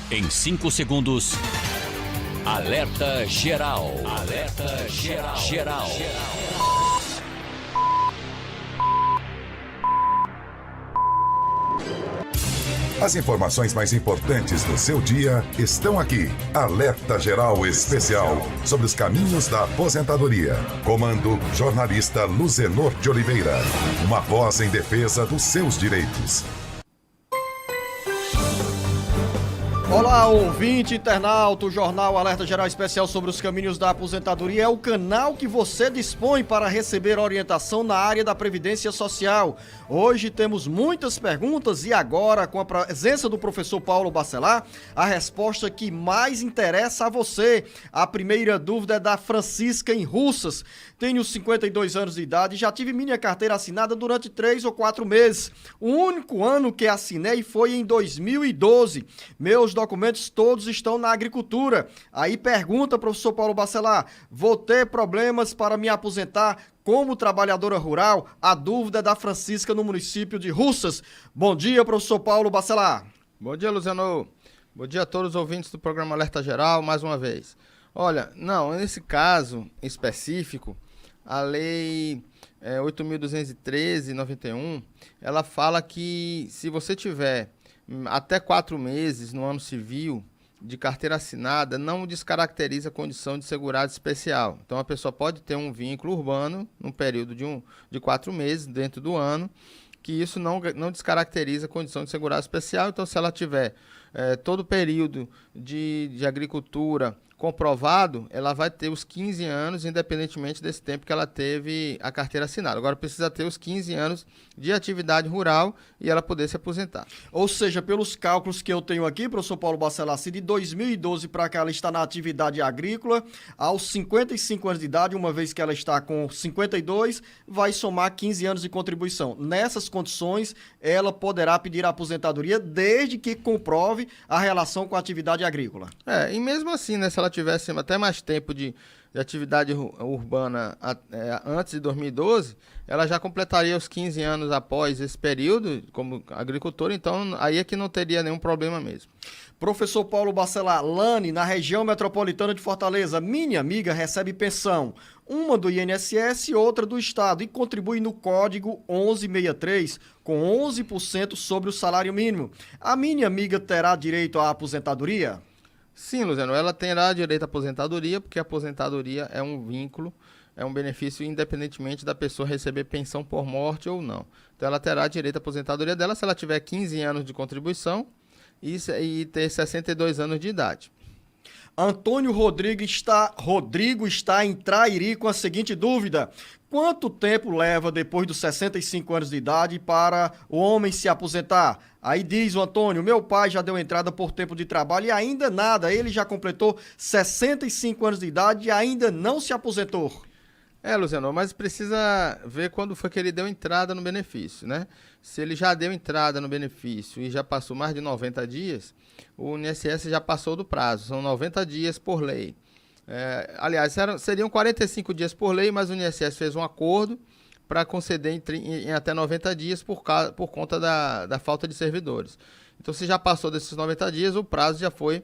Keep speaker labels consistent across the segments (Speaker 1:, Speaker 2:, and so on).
Speaker 1: Em 5 segundos, alerta geral. Alerta geral.
Speaker 2: As informações mais importantes do seu dia estão aqui. Alerta Geral Especial sobre os caminhos da aposentadoria. Comando jornalista Luzenor de Oliveira. Uma voz em defesa dos seus direitos.
Speaker 3: Olá, ouvinte, internauta, o Jornal Alerta Geral Especial sobre os caminhos da aposentadoria é o canal que você dispõe para receber orientação na área da Previdência Social. Hoje temos muitas perguntas e agora, com a presença do professor Paulo Bacelar, a resposta que mais interessa a você. A primeira dúvida é da Francisca em Russas. Tenho 52 anos de idade e já tive minha carteira assinada durante 3 ou 4 meses. O único ano que assinei foi em 2012. Meus documentos todos estão na agricultura. Aí pergunta, professor Paulo Bacelar, vou ter problemas para me aposentar como trabalhadora rural? A dúvida é da Francisca no município de Russas. Bom dia, professor Paulo Bacelar.
Speaker 4: Bom dia, Luciano. Bom dia a todos os ouvintes do programa Alerta Geral, mais uma vez. Olha, não, nesse caso específico, a lei 8.213/91, ela fala que se você tiver até 4 meses no ano civil de carteira assinada, não descaracteriza a condição de segurado especial. Então, a pessoa pode ter um vínculo urbano num período de 4 meses dentro do ano, que isso não descaracteriza a condição de segurado especial. Então, se ela tiver todo o período de agricultura comprovado, ela vai ter os 15 anos, independentemente desse tempo que ela teve a carteira assinada. Agora precisa ter os 15 anos de atividade rural e ela poder se aposentar.
Speaker 3: Ou seja, pelos cálculos que eu tenho aqui, professor Paulo Bacelar, se de 2012 para cá ela está na atividade agrícola, aos 55 anos de idade, uma vez que ela está com 52, vai somar 15 anos de contribuição. Nessas condições, ela poderá pedir a aposentadoria desde que comprove a relação com a atividade agrícola.
Speaker 4: E mesmo assim, né, se ela tivesse até mais tempo de atividade urbana antes de 2012, ela já completaria os 15 anos após esse período como agricultora, então aí é que não teria nenhum problema mesmo.
Speaker 3: Professor Paulo Bacelar, Lane, na região metropolitana de Fortaleza, minha amiga recebe pensão, uma do INSS e outra do Estado, e contribui no código 1163 com 11% sobre o salário mínimo. A minha amiga terá direito à aposentadoria?
Speaker 4: Sim, Luciano, ela terá direito à aposentadoria, porque a aposentadoria é um vínculo, é um benefício independentemente da pessoa receber pensão por morte ou não. Então ela terá direito à aposentadoria dela se ela tiver 15 anos de contribuição e ter 62 anos de idade.
Speaker 3: Antônio Rodrigo está em Trairi com a seguinte dúvida: quanto tempo leva depois dos 65 anos de idade para o homem se aposentar? Aí diz o Antônio, meu pai já deu entrada por tempo de trabalho e ainda nada, ele já completou 65 anos de idade e ainda não se aposentou.
Speaker 4: Luciano, mas precisa ver quando foi que ele deu entrada no benefício, né? Se ele já deu entrada no benefício e já passou mais de 90 dias, o INSS já passou do prazo, são 90 dias por lei. Aliás, seriam 45 dias por lei, mas o INSS fez um acordo para conceder em até 90 dias por conta da falta de servidores. Então, se já passou desses 90 dias, o prazo já foi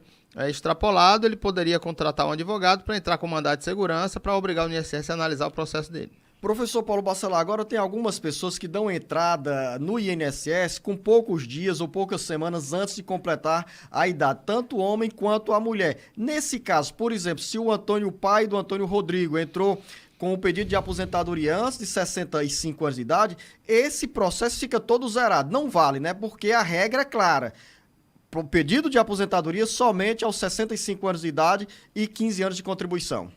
Speaker 4: extrapolado, ele poderia contratar um advogado para entrar com mandado de segurança para obrigar o INSS a analisar o processo dele.
Speaker 3: Professor Paulo Bacelar, agora tem algumas pessoas que dão entrada no INSS com poucos dias ou poucas semanas antes de completar a idade, tanto o homem quanto a mulher. Nesse caso, por exemplo, se o pai do Antônio Rodrigo entrou com o pedido de aposentadoria antes de 65 anos de idade, esse processo fica todo zerado. Não vale, né? Porque a regra é clara. O pedido de aposentadoria somente aos 65 anos de idade e 15 anos de contribuição.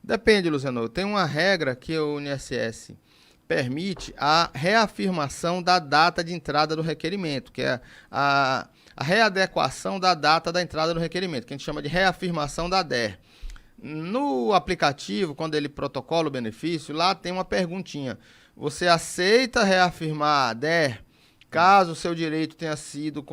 Speaker 4: Depende, Luciano. Tem uma regra que o INSS permite a reafirmação da data de entrada do requerimento, que é a readequação da data da entrada do requerimento, que a gente chama de reafirmação da DER. No aplicativo, quando ele protocola o benefício, lá tem uma perguntinha. Você aceita reafirmar a DER caso o seu direito tenha sido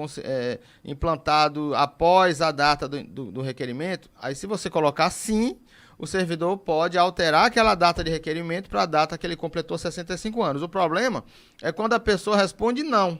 Speaker 4: implantado após a data do requerimento? Aí, se você colocar sim, o servidor pode alterar aquela data de requerimento para a data que ele completou 65 anos. O problema é quando a pessoa responde não.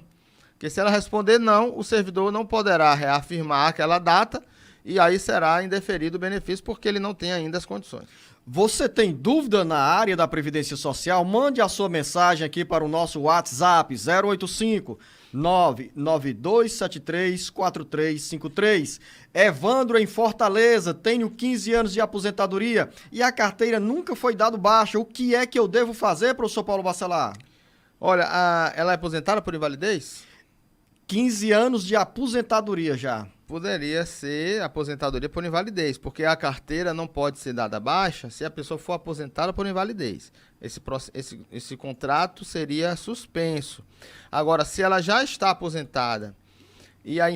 Speaker 4: Porque se ela responder não, o servidor não poderá reafirmar aquela data e aí será indeferido o benefício porque ele não tem ainda as condições.
Speaker 3: Você tem dúvida na área da Previdência Social? Mande a sua mensagem aqui para o nosso WhatsApp 085 992734353. Evandro em Fortaleza, tenho 15 anos de aposentadoria e a carteira nunca foi dado baixa. O que é que eu devo fazer, professor Paulo Bacelar?
Speaker 4: Olha, ela é aposentada por invalidez?
Speaker 3: 15 anos de aposentadoria já.
Speaker 4: Poderia ser aposentadoria por invalidez, porque a carteira não pode ser dada baixa se a pessoa for aposentada por invalidez. Esse contrato seria suspenso. Agora, se ela já está aposentada e a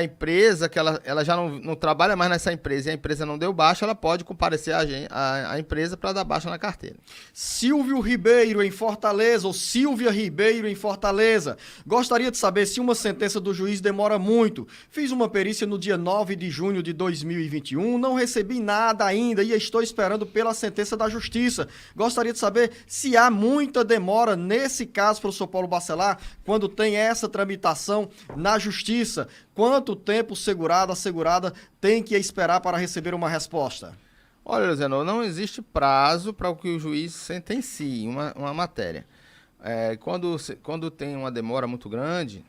Speaker 4: empresa, que ela já não trabalha mais nessa empresa e a empresa não deu baixa, ela pode comparecer à empresa para dar baixa na carteira.
Speaker 3: Silvio Ribeiro em Fortaleza, ou Silvia Ribeiro em Fortaleza. Gostaria de saber se uma sentença do juiz demora muito. Fiz uma perícia no dia 9 de junho de 2021, não recebi nada ainda e estou esperando pela sentença da justiça. Gostaria de saber se há muita demora nesse caso, professor Paulo Bacelar, quando tem essa tramitação na justiça. Quanto tempo o segurado, a segurada tem que esperar para receber uma resposta?
Speaker 4: Olha, Luciano, não existe prazo para que o juiz sentencie uma matéria. Quando tem uma demora muito grande,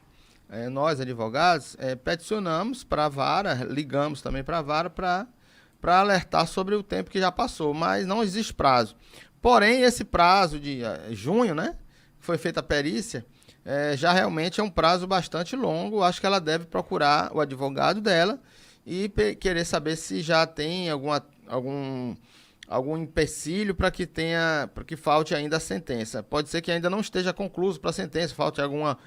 Speaker 4: nós, advogados, peticionamos para a vara, ligamos também para a vara para alertar sobre o tempo que já passou, mas não existe prazo. Porém, esse prazo de junho, né, que foi feita a perícia, já realmente é um prazo bastante longo. Acho que ela deve procurar o advogado dela e querer saber se já tem algum empecilho para que falte ainda a sentença. Pode ser que ainda não esteja concluído para a sentença, falte alguma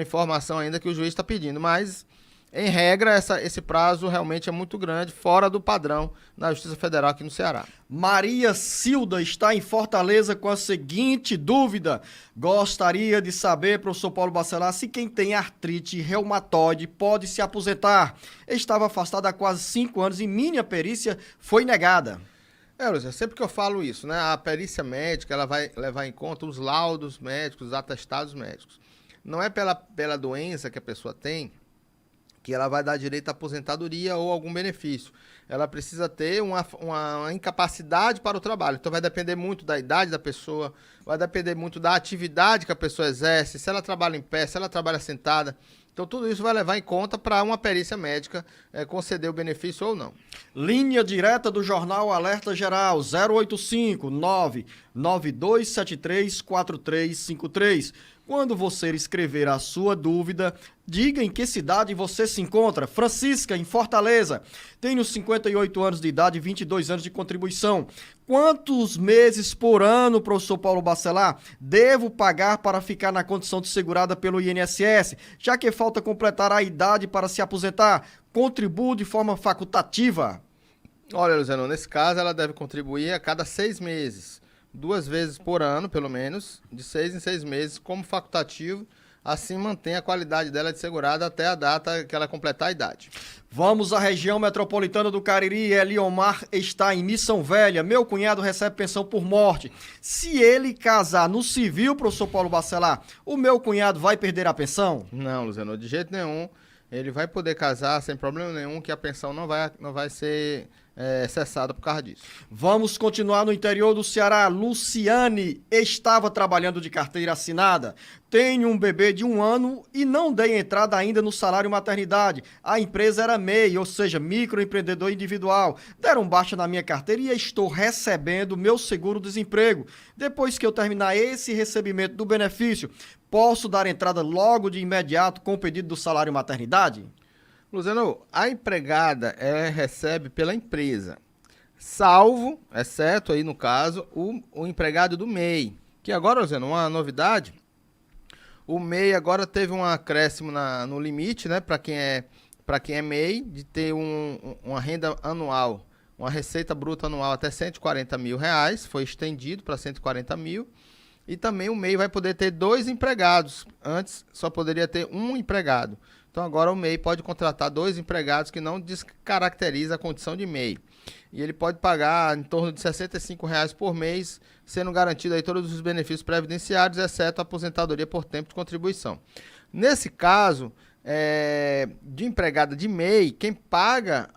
Speaker 4: informação ainda que o juiz está pedindo, mas em regra esse prazo realmente é muito grande, fora do padrão na Justiça Federal aqui no Ceará.
Speaker 3: Maria Silda está em Fortaleza com a seguinte dúvida. Gostaria de saber, professor Paulo Bacelar, se quem tem artrite reumatoide pode se aposentar. Estava afastada há quase 5 anos e minha perícia foi negada.
Speaker 4: Lúcia, sempre que eu falo isso, né, a perícia médica ela vai levar em conta os laudos médicos, os atestados médicos. Não é pela doença que a pessoa tem que ela vai dar direito à aposentadoria ou algum benefício. Ela precisa ter uma incapacidade para o trabalho. Então vai depender muito da idade da pessoa, vai depender muito da atividade que a pessoa exerce, se ela trabalha em pé, se ela trabalha sentada. Então tudo isso vai levar em conta para uma perícia médica conceder o benefício ou não.
Speaker 3: Linha direta do Jornal Alerta Geral 085 99273 4353. Quando você escrever a sua dúvida, diga em que cidade você se encontra. Francisca, em Fortaleza. Tenho 58 anos de idade e 22 anos de contribuição. Quantos meses por ano, professor Paulo Bacelar, devo pagar para ficar na condição de segurada pelo INSS, já que falta completar a idade para se aposentar? Contribuo de forma facultativa.
Speaker 4: Olha, Luciano, nesse caso ela deve contribuir a cada 6 meses. 2 vezes por ano, pelo menos, de 6 em 6 meses, como facultativo, assim mantém a qualidade dela de segurada até a data que ela completar a idade.
Speaker 3: Vamos à região metropolitana do Cariri. Eliomar está em Missão Velha. Meu cunhado recebe pensão por morte. Se ele casar no civil, professor Paulo Bacelar, o meu cunhado vai perder a pensão?
Speaker 4: Não, Luciano, de jeito nenhum. Ele vai poder casar sem problema nenhum, que a pensão não vai ser cessada por causa disso.
Speaker 3: Vamos continuar no interior do Ceará. Luciane estava trabalhando de carteira assinada. Tenho um bebê de 1 ano e não dei entrada ainda no salário maternidade. A empresa era MEI, ou seja, microempreendedor individual. Deram baixa na minha carteira e estou recebendo meu seguro-desemprego. Depois que eu terminar esse recebimento do benefício, posso dar entrada logo de imediato com o pedido do salário maternidade?
Speaker 4: Luciano, a empregada recebe pela empresa, salvo, exceto aí no caso, o empregado do MEI. Que agora, Luciano, uma novidade, o MEI agora teve um acréscimo no limite, né, para quem é MEI, de ter uma renda anual, uma receita bruta anual até R$140 mil, foi estendido para 140 mil. E também o MEI vai poder ter 2 empregados. Antes só poderia ter 1 empregado. Então agora o MEI pode contratar 2 empregados, que não descaracteriza a condição de MEI. e ele pode pagar em torno de R$ 65,00 por mês, sendo garantido aí todos os benefícios previdenciários, exceto a aposentadoria por tempo de contribuição. Nesse caso, de empregada de MEI, quem paga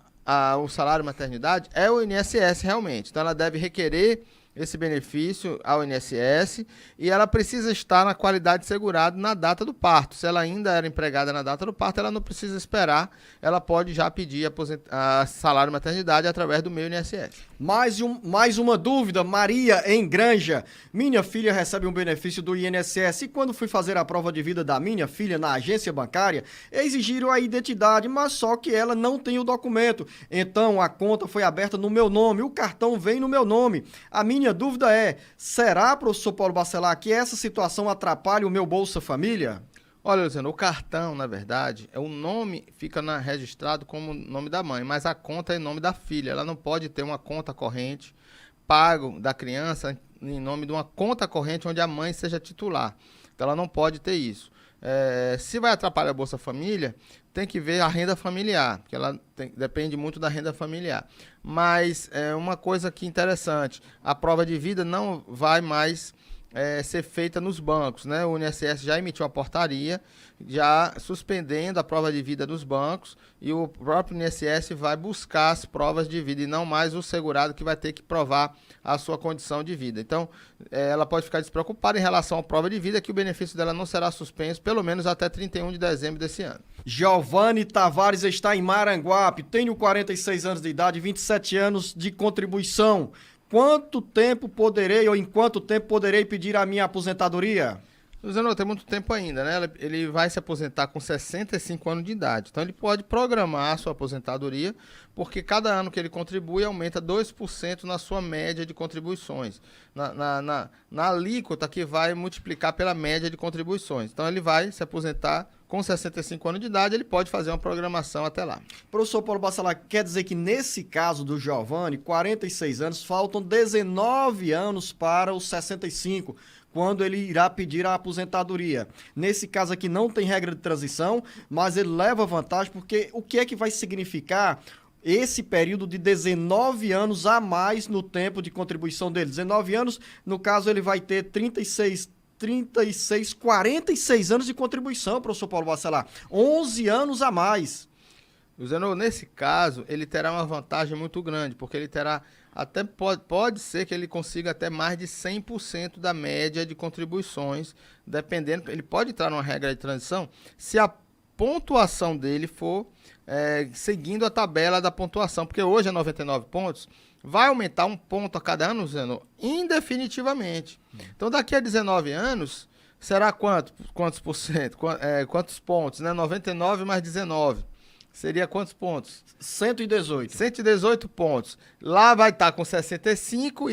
Speaker 4: o salário maternidade é o INSS realmente. Então, ela deve requerer esse benefício ao INSS e ela precisa estar na qualidade de segurado na data do parto. Se ela ainda era empregada na data do parto, ela não precisa esperar, ela pode já pedir salário maternidade através do meu INSS.
Speaker 3: Mais uma dúvida, Maria em Granja. Minha filha recebe um benefício do INSS e quando fui fazer a prova de vida da minha filha na agência bancária, exigiram a identidade, mas só que ela não tem o documento. Então a conta foi aberta no meu nome, o cartão vem no meu nome. A minha dúvida é, será, professor Paulo Bacelar, que essa situação atrapalha o meu Bolsa Família?
Speaker 4: Olha, Luciano, o cartão, na verdade, o nome fica registrado como nome da mãe, mas a conta é em nome da filha. Ela não pode ter uma conta corrente pago da criança em nome de uma conta corrente onde a mãe seja titular. Então, ela não pode ter isso. Se vai atrapalhar a Bolsa Família, tem que ver a renda familiar, porque ela depende muito da renda familiar. Mas uma coisa aqui interessante, a prova de vida não vai mais ser feita nos bancos, né? O INSS já emitiu uma portaria, já suspendendo a prova de vida nos bancos, e o próprio INSS vai buscar as provas de vida, e não mais o segurado que vai ter que provar a sua condição de vida. Então, ela pode ficar despreocupada em relação à prova de vida, que o benefício dela não será suspenso, pelo menos até 31 de dezembro desse ano.
Speaker 3: Giovanni Tavares está em Maranguape, tenho 46 anos de idade, 27 anos de contribuição. Em quanto tempo poderei pedir a minha aposentadoria?
Speaker 4: Luciano, tem muito tempo ainda, né? Ele vai se aposentar com 65 anos de idade. Então, ele pode programar a sua aposentadoria, porque cada ano que ele contribui, aumenta 2% na sua média de contribuições. Na alíquota que vai multiplicar pela média de contribuições. Então, ele vai se aposentar com 65 anos de idade, ele pode fazer uma programação até lá.
Speaker 3: Professor Paulo Bacelar, quer dizer que nesse caso do Giovanni, 46 anos, faltam 19 anos para os 65, quando ele irá pedir a aposentadoria. Nesse caso aqui não tem regra de transição, mas ele leva vantagem, porque o que é que vai significar esse período de 19 anos a mais no tempo de contribuição dele? 19 anos, no caso ele vai ter 46 anos de contribuição, professor Paulo Bacelar. 11 anos a mais.
Speaker 4: Luciano, nesse caso, ele terá uma vantagem muito grande, porque ele terá, até pode ser que ele consiga até mais de 100% da média de contribuições, dependendo, ele pode entrar numa regra de transição, se a pontuação dele for seguindo a tabela da pontuação, porque hoje é 99 pontos, vai aumentar 1 ponto a cada ano, Luciano, indefinitivamente. Então, daqui a 19 anos, será quantos por cento? Quantos pontos, né? 99 mais 19. Seria quantos pontos?
Speaker 3: 118.
Speaker 4: 118 pontos. Lá vai estar com 65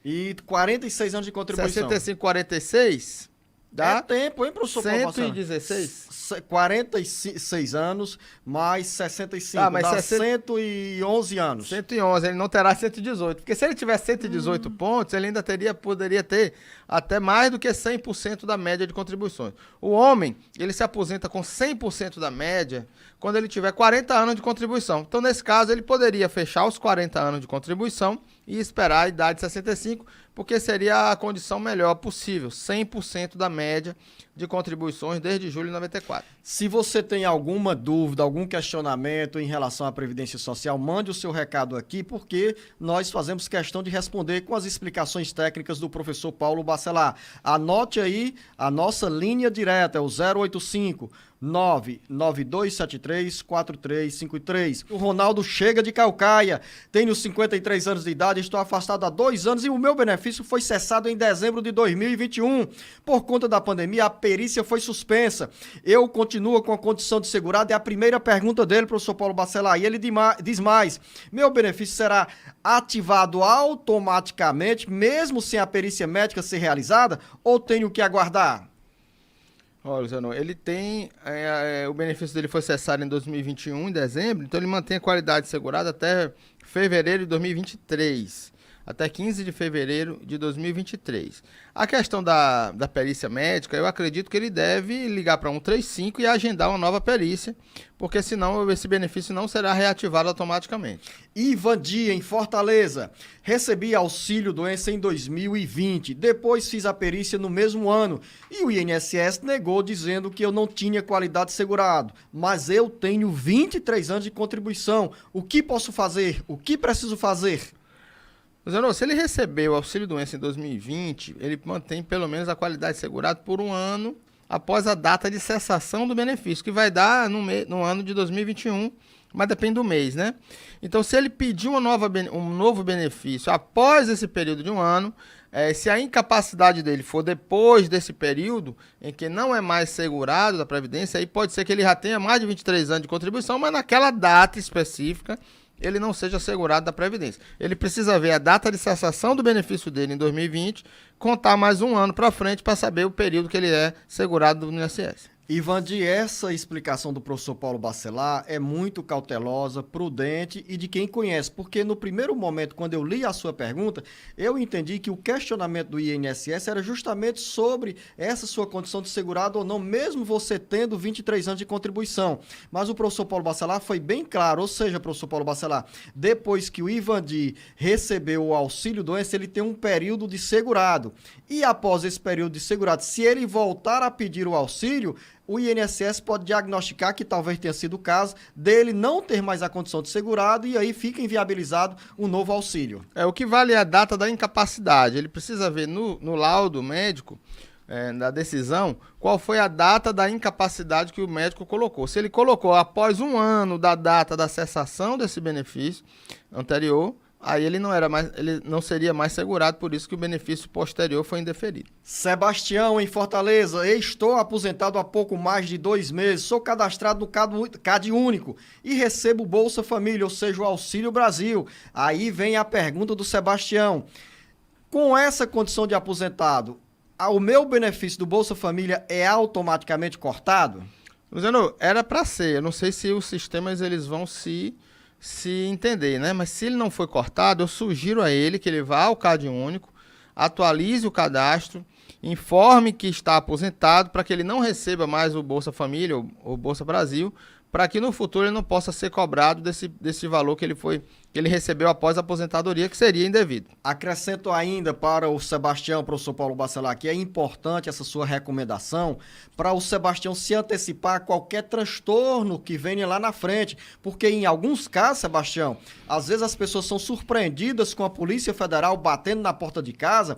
Speaker 3: e 46 anos de contribuição.
Speaker 4: 65, 46? Dá
Speaker 3: tempo, hein, professor?
Speaker 4: 116?
Speaker 3: 46 anos mais 65,
Speaker 4: mas
Speaker 3: dá 111 anos.
Speaker 4: 111, ele não terá 118. Porque se ele tiver 118 pontos, ele ainda poderia ter até mais do que 100% da média de contribuições. O homem, ele se aposenta com 100% da média quando ele tiver 40 anos de contribuição. Então, nesse caso, ele poderia fechar os 40 anos de contribuição e esperar a idade de 65, porque seria a condição melhor possível, 100% da média de contribuições desde julho de 94.
Speaker 3: Se você tem alguma dúvida, algum questionamento em relação à Previdência Social, mande o seu recado aqui, porque nós fazemos questão de responder com as explicações técnicas do professor Paulo Bacelar. Anote aí, a nossa linha direta é o 085 992734353. O Ronaldo chega de Caucaia, tenho 53 anos de idade, estou afastado há 2 anos e o meu benefício foi cessado em dezembro de 2021. Por conta da pandemia, a perícia foi suspensa. Eu continuo com a condição de segurado. É a primeira pergunta dele, professor Paulo Bacelar. E ele diz mais: meu benefício será ativado automaticamente, mesmo sem a perícia médica ser realizada, ou tenho que aguardar?
Speaker 4: Olha, Luciano, ele tem, o benefício dele foi cessado em 2021, em dezembro, então ele mantém a qualidade segurada até fevereiro de 2023. até 15 de fevereiro de 2023. A questão da perícia médica, eu acredito que ele deve ligar para 135 e agendar uma nova perícia, porque senão esse benefício não será reativado automaticamente.
Speaker 3: Ivandi, em Fortaleza. Recebi auxílio-doença em 2020. Depois fiz a perícia no mesmo ano. E o INSS negou, dizendo que eu não tinha qualidade de segurado. Mas eu tenho 23 anos de contribuição. O que posso fazer? O que preciso fazer?
Speaker 4: Zenon, se ele recebeu o auxílio-doença em 2020, ele mantém pelo menos a qualidade de segurado por um ano após a data de cessação do benefício, que vai dar no ano de 2021, mas depende do mês, né? Então, se ele pedir um novo benefício após esse período de um ano, se a incapacidade dele for depois desse período, em que não é mais segurado da Previdência, aí pode ser que ele já tenha mais de 23 anos de contribuição, mas naquela data específica ele não seja segurado da Previdência. Ele precisa ver a data de cessação do benefício dele em 2020, contar mais um ano para frente para saber o período que ele é segurado do INSS.
Speaker 3: Ivandi, essa explicação do professor Paulo Bacelar é muito cautelosa, prudente e de quem conhece, porque no primeiro momento, quando eu li a sua pergunta, eu entendi que o questionamento do INSS era justamente sobre essa sua condição de segurado ou não, mesmo você tendo 23 anos de contribuição. Mas o professor Paulo Bacelar foi bem claro, ou seja, professor Paulo Bacelar, depois que o Ivandi recebeu o auxílio-doença, ele tem um período de segurado. E após esse período de segurado, se ele voltar a pedir o auxílio, o INSS pode diagnosticar que talvez tenha sido o caso dele não ter mais a condição de segurado e aí fica inviabilizado um novo auxílio.
Speaker 4: O que vale é a data da incapacidade. Ele precisa ver no laudo médico, da decisão, qual foi a data da incapacidade que o médico colocou. Se ele colocou após um ano da data da cessação desse benefício anterior, aí ele não seria mais segurado, por isso que o benefício posterior foi indeferido.
Speaker 3: Sebastião, em Fortaleza. Estou aposentado há pouco mais de 2 meses. Sou cadastrado no CAD Único e recebo Bolsa Família, ou seja, o Auxílio Brasil. Aí vem a pergunta do Sebastião. Com essa condição de aposentado, o meu benefício do Bolsa Família é automaticamente cortado?
Speaker 4: Luciano, era para ser. Eu não sei se os sistemas eles vão se entender, né? Mas se ele não foi cortado, eu sugiro a ele que ele vá ao CAD Único, atualize o cadastro, informe que está aposentado para que ele não receba mais o Bolsa Família ou Bolsa Brasil, para que no futuro ele não possa ser cobrado desse valor que ele recebeu após a aposentadoria, que seria indevido.
Speaker 3: Acrescento ainda para o Sebastião, professor Paulo Bacelar, que é importante essa sua recomendação para o Sebastião se antecipar a qualquer transtorno que venha lá na frente, porque em alguns casos, Sebastião, às vezes as pessoas são surpreendidas com a Polícia Federal batendo na porta de casa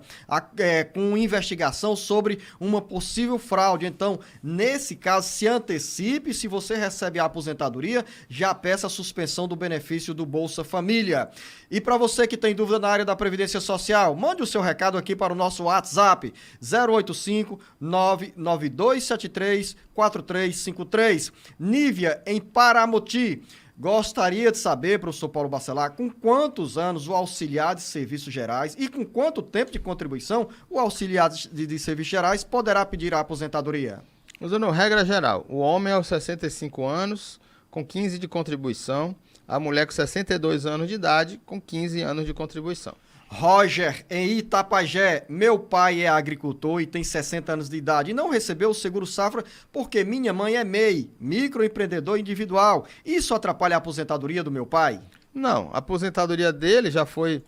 Speaker 3: com investigação sobre uma possível fraude. Então, nesse caso, se antecipe, se você recebe a aposentadoria, já peça a suspensão do benefício do Bolsa Família. E para você que tem dúvida na área da Previdência Social, mande o seu recado aqui para o nosso WhatsApp 085 99273 4353. Nívia, em Paramoti. Gostaria de saber, professor Paulo Bacelar, com quantos anos o auxiliar de serviços gerais e com quanto tempo de contribuição o auxiliar de serviços gerais poderá pedir a aposentadoria?
Speaker 4: Usando regra geral, o homem aos 65 anos, com 15 de contribuição, a mulher com 62 anos de idade, com 15 anos de contribuição.
Speaker 3: Roger, em Itapajé, meu pai é agricultor e tem 60 anos de idade e não recebeu o seguro-safra porque minha mãe é MEI, microempreendedor individual. Isso atrapalha a aposentadoria do meu pai?
Speaker 4: Não, a aposentadoria dele já foi...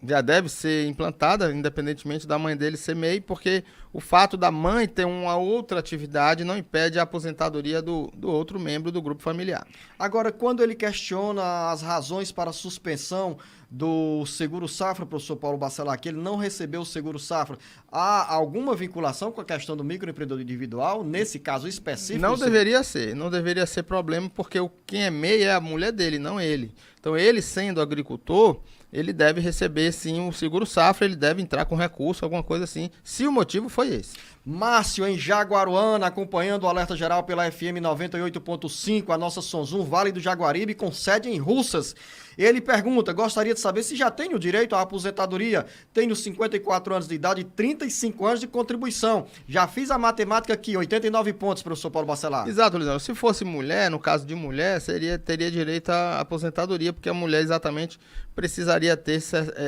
Speaker 4: já deve ser implantada, independentemente da mãe dele ser MEI, porque o fato da mãe ter uma outra atividade não impede a aposentadoria do outro membro do grupo familiar.
Speaker 3: Agora, quando ele questiona as razões para a suspensão do seguro-safra, professor Paulo Bacelar, que ele não recebeu o seguro-safra, há alguma vinculação com a questão do microempreendedor individual, nesse caso específico?
Speaker 4: Não deveria ser problema, porque quem é MEI é a mulher dele, não ele. Então, ele sendo agricultor, ele deve receber sim o seguro-safra, ele deve entrar com recurso, alguma coisa assim, se o motivo foi esse.
Speaker 3: Márcio, em Jaguaruana, acompanhando o Alerta Geral pela FM 98.5, a nossa Sonzum, Vale do Jaguaribe, com sede em Russas. Ele pergunta, gostaria de saber se já tem o direito à aposentadoria. Tenho 54 anos de idade e 35 anos de contribuição. Já fiz a matemática aqui, 89 pontos, professor Paulo Bacelar.
Speaker 4: Exato, Luizão. Se fosse mulher, no caso de mulher, teria direito à aposentadoria, porque a mulher exatamente precisaria ter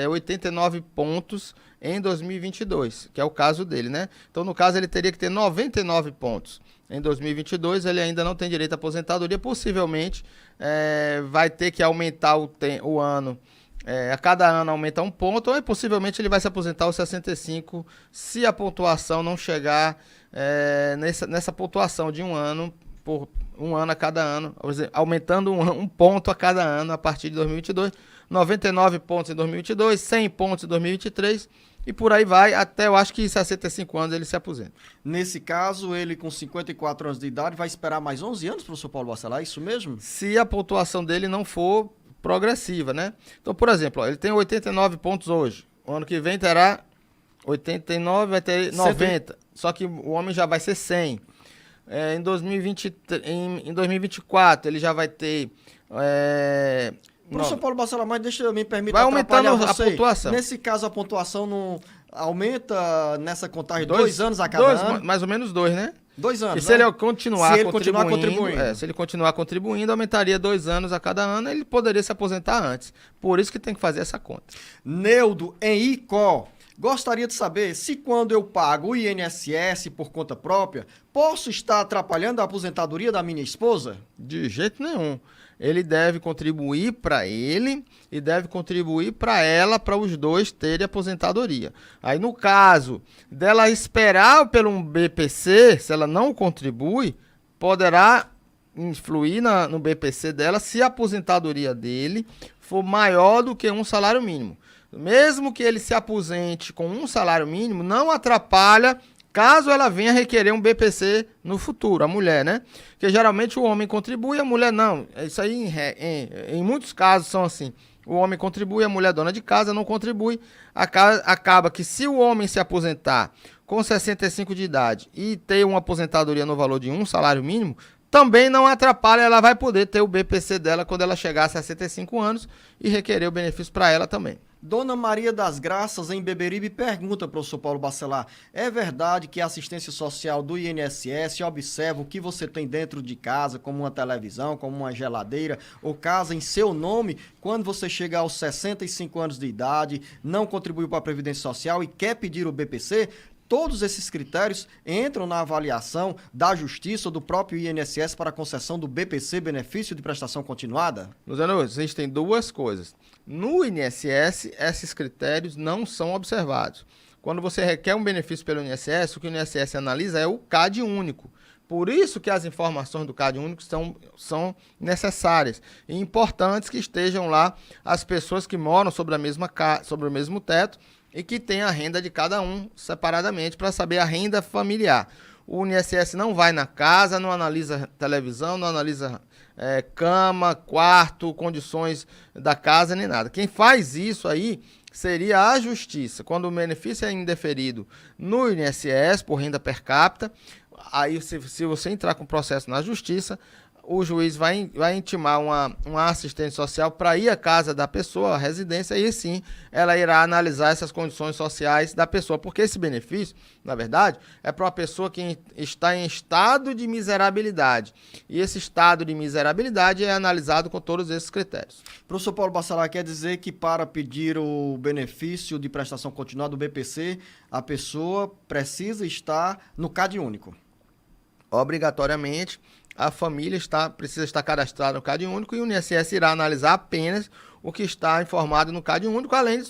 Speaker 4: 89 pontos em 2022, que é o caso dele, né? Então, no caso, ele teria que ter 99 pontos. Em 2022, ele ainda não tem direito à aposentadoria, possivelmente vai ter que aumentar o ano, a cada ano aumenta um ponto, ou possivelmente ele vai se aposentar aos 65, se a pontuação não chegar nessa pontuação de um ano, por um ano a cada ano, aumentando um ponto a cada ano a partir de 2022, 99 pontos em 2022, 100 pontos em 2023, e por aí vai, até eu acho que 65 anos ele se aposenta.
Speaker 3: Nesse caso, ele com 54 anos de idade vai esperar mais 11 anos, professor Paulo Bacelar, é isso mesmo?
Speaker 4: Se a pontuação dele não for progressiva, né? Então, por exemplo, ele tem 89 pontos hoje. O ano que vem terá 89, vai ter 90. Só que o homem já vai ser 100. Em 2024, ele já vai ter...
Speaker 3: Professor Paulo Bacelar, mas me permita
Speaker 4: vai aumentando a
Speaker 3: você.
Speaker 4: pontuação.
Speaker 3: Nesse caso, a pontuação não aumenta nessa contagem 2 anos a cada ano?
Speaker 4: Mais ou menos 2, né?
Speaker 3: 2 anos,
Speaker 4: E se ele continuar
Speaker 3: contribuindo.
Speaker 4: Se ele continuar contribuindo, aumentaria 2 anos a cada ano, ele poderia se aposentar antes. Por isso que tem que fazer essa conta.
Speaker 3: Neudo, em Icó, gostaria de saber se quando eu pago o INSS por conta própria, posso estar atrapalhando a aposentadoria da minha esposa?
Speaker 4: De jeito nenhum. Ele deve contribuir para ele e deve contribuir para ela, para os dois terem aposentadoria. Aí, no caso dela esperar pelo um BPC, se ela não contribui, poderá influir no BPC dela se a aposentadoria dele for maior do que um salário mínimo. Mesmo que ele se aposente com um salário mínimo, não atrapalha caso ela venha requerer um BPC no futuro, a mulher, né? Porque geralmente o homem contribui, a mulher não. Isso aí, em muitos casos, são assim. O homem contribui, a mulher dona de casa não contribui. Acaba que se o homem se aposentar com 65 de idade e ter uma aposentadoria no valor de um salário mínimo, também não atrapalha, ela vai poder ter o BPC dela quando ela chegar a 65 anos e requerer o benefício para ela também.
Speaker 3: Dona Maria das Graças, em Beberibe, pergunta, professor Paulo Bacelar, é verdade que a assistência social do INSS observa o que você tem dentro de casa, como uma televisão, como uma geladeira, ou casa em seu nome, quando você chega aos 65 anos de idade, não contribuiu para a Previdência Social e quer pedir o BPC? Todos esses critérios entram na avaliação da Justiça ou do próprio INSS para a concessão do BPC, benefício de prestação continuada?
Speaker 4: Luciano, existem duas coisas. No INSS, esses critérios não são observados. Quando você requer um benefício pelo INSS, o que o INSS analisa é o CAD único. Por isso que as informações do CAD único são necessárias e importantes que estejam lá as pessoas que moram sobre o mesmo teto e que tem a renda de cada um separadamente para saber a renda familiar. O INSS não vai na casa, não analisa televisão, não analisa cama, quarto, condições da casa, nem nada. Quem faz isso aí seria a Justiça. Quando o benefício é indeferido no INSS por renda per capita, aí se você entrar com processo na Justiça, o juiz vai intimar uma assistente social para ir à casa da pessoa, à residência, e sim ela irá analisar essas condições sociais da pessoa, porque esse benefício, na verdade, é para uma pessoa que está em estado de miserabilidade, e esse estado de miserabilidade é analisado com todos esses critérios.
Speaker 3: Professor Paulo Bacelar, quer dizer que para pedir o benefício de prestação continuada do BPC, a pessoa precisa estar no CAD único?
Speaker 4: Obrigatoriamente, a família precisa estar cadastrada no CAD único e o INSS irá analisar apenas o que está informado no CAD único, além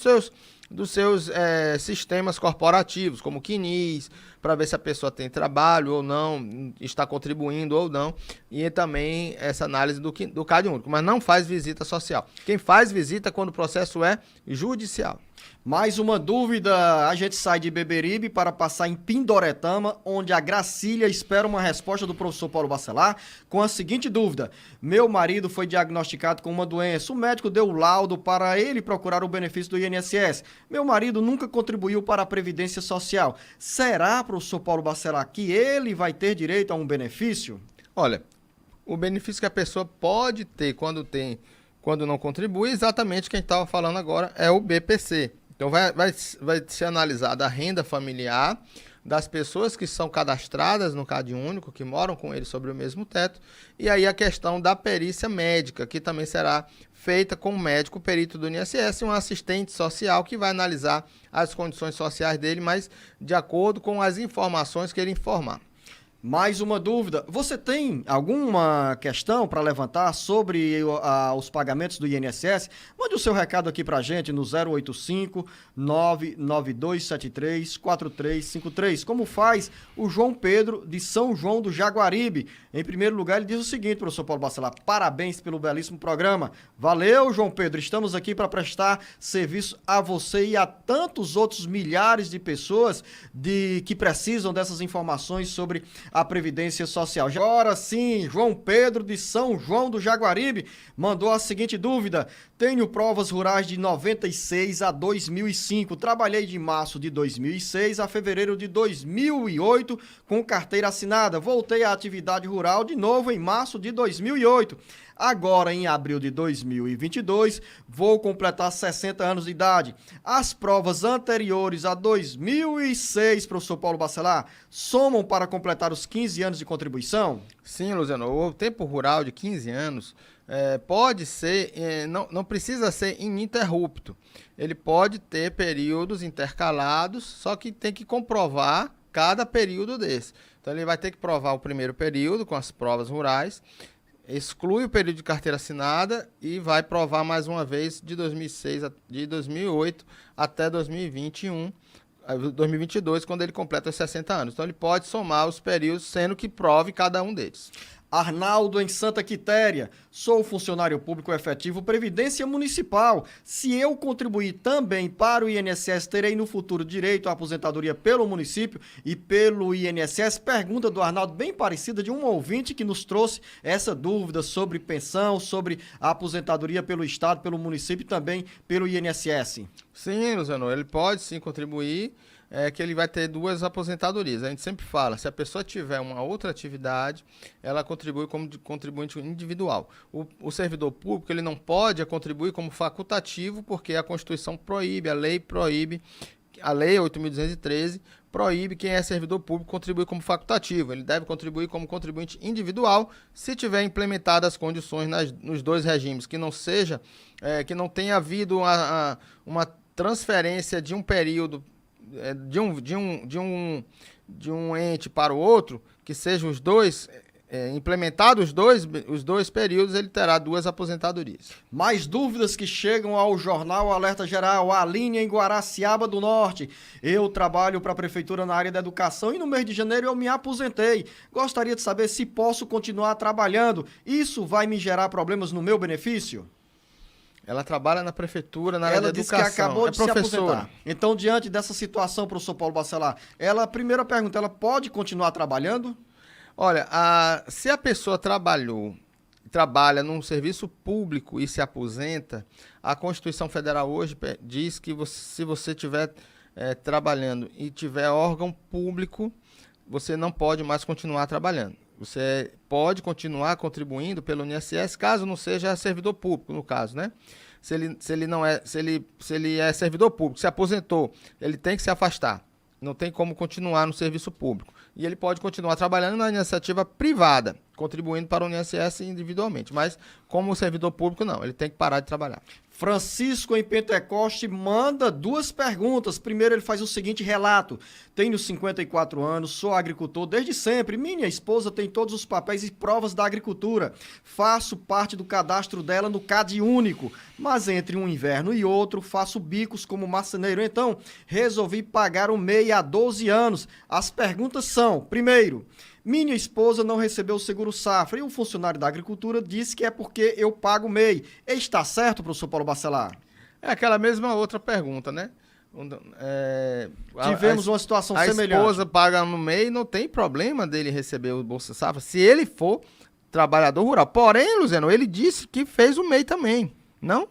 Speaker 4: dos seus sistemas corporativos, como o CNIS, para ver se a pessoa tem trabalho ou não, está contribuindo ou não, e também essa análise do CAD único, mas não faz visita social. Quem faz visita é quando o processo é judicial.
Speaker 3: Mais uma dúvida, a gente sai de Beberibe para passar em Pindoretama, onde a Gracília espera uma resposta do professor Paulo Bacelar com a seguinte dúvida: meu marido foi diagnosticado com uma doença, o médico deu o laudo para ele procurar o benefício do INSS. Meu marido nunca contribuiu para a Previdência Social. Será, professor Paulo Bacelar, que ele vai ter direito a um benefício?
Speaker 4: Olha, o benefício que a pessoa pode ter quando não contribui, exatamente quem estava falando agora é o BPC. Então vai ser analisada a renda familiar das pessoas que são cadastradas no Cade Único, que moram com ele sobre o mesmo teto, e aí a questão da perícia médica, que também será feita com o médico perito do INSS e um assistente social que vai analisar as condições sociais dele, mas de acordo com as informações que ele informar.
Speaker 3: Mais uma dúvida. Você tem alguma questão para levantar sobre os pagamentos do INSS? Mande o seu recado aqui para a gente no 085-99273-4353, como faz o João Pedro de São João do Jaguaribe. Em primeiro lugar, ele diz o seguinte, professor Paulo Bacelar: parabéns pelo belíssimo programa. Valeu, João Pedro. Estamos aqui para prestar serviço a você e a tantos outros milhares de pessoas que precisam dessas informações sobre a Previdência Social. Agora sim, João Pedro de São João do Jaguaribe mandou a seguinte dúvida: tenho provas rurais de 96 a 2005. Trabalhei de março de 2006 a fevereiro de 2008 com carteira assinada. Voltei à atividade rural de novo em março de 2008. Agora, em abril de 2022, vou completar 60 anos de idade. As provas anteriores a 2006, professor Paulo Bacelar, somam para completar os 15 anos de contribuição?
Speaker 4: Sim, Luciano. O tempo rural de 15 anos pode ser, não precisa ser ininterrupto. Ele pode ter períodos intercalados, só que tem que comprovar cada período desse. Então, ele vai ter que provar o primeiro período com as provas rurais, exclui o período de carteira assinada e vai provar mais uma vez de 2008 até 2022, quando ele completa os 60 anos. Então, ele pode somar os períodos, sendo que prove cada um deles.
Speaker 3: Arnaldo, em Santa Quitéria: sou funcionário público efetivo Previdência Municipal. Se eu contribuir também para o INSS, terei no futuro direito à aposentadoria pelo município e pelo INSS? Pergunta do Arnaldo, bem parecida de um ouvinte que nos trouxe essa dúvida sobre pensão, sobre a aposentadoria pelo Estado, pelo município e também pelo INSS.
Speaker 4: Sim, Luciano, ele pode sim contribuir, que ele vai ter duas aposentadorias. A gente sempre fala, se a pessoa tiver uma outra atividade, ela contribui como contribuinte individual. O servidor público, ele não pode contribuir como facultativo, porque a Constituição proíbe, a lei proíbe, a lei 8.213 proíbe quem é servidor público contribuir como facultativo. Ele deve contribuir como contribuinte individual, se tiver implementadas as condições nos dois regimes, que não tenha havido uma transferência de um período de um ente para o outro, que sejam os dois, implementados os dois períodos, ele terá duas aposentadorias.
Speaker 3: Mais dúvidas que chegam ao Jornal Alerta Geral. Aline, em Guaraciaba do Norte: eu trabalho para a Prefeitura na área da educação e no mês de janeiro eu me aposentei. Gostaria de saber se posso continuar trabalhando. Isso vai me gerar problemas no meu benefício?
Speaker 4: Ela trabalha na prefeitura, na área da educação.
Speaker 3: Ela disse que acabou de se
Speaker 4: professora.
Speaker 3: aposentar. Então, diante dessa situação, professor Paulo Bacelar, a primeira pergunta, ela pode continuar trabalhando?
Speaker 4: Olha, se a pessoa trabalha num serviço público e se aposenta, a Constituição Federal hoje diz que se você estiver trabalhando e tiver órgão público, você não pode mais continuar trabalhando. Você pode continuar contribuindo pelo INSS, caso não seja servidor público, no caso, né? Se ele é servidor público, se aposentou, ele tem que se afastar. Não tem como continuar no serviço público. E ele pode continuar trabalhando na iniciativa privada, contribuindo para o INSS individualmente. Mas, como servidor público, não. Ele tem que parar de trabalhar.
Speaker 3: Francisco, em Pentecoste, manda duas perguntas. Primeiro, ele faz o seguinte relato: tenho 54 anos, sou agricultor desde sempre. Minha esposa tem todos os papéis e provas da agricultura. Faço parte do cadastro dela no Cade Único, mas entre um inverno e outro faço bicos como marceneiro. Então, resolvi pagar o MEI há 12 anos. As perguntas são: primeiro, minha esposa não recebeu o seguro safra e o funcionário da agricultura disse que é porque eu pago o MEI. Está certo, professor Paulo Bacelar?
Speaker 4: É aquela mesma outra pergunta, né?
Speaker 3: Tivemos uma situação semelhante.
Speaker 4: A esposa paga no MEI, não tem problema dele receber o Bolsa Safra, se ele for trabalhador rural. Porém, Luziano, ele disse que fez o MEI também, não?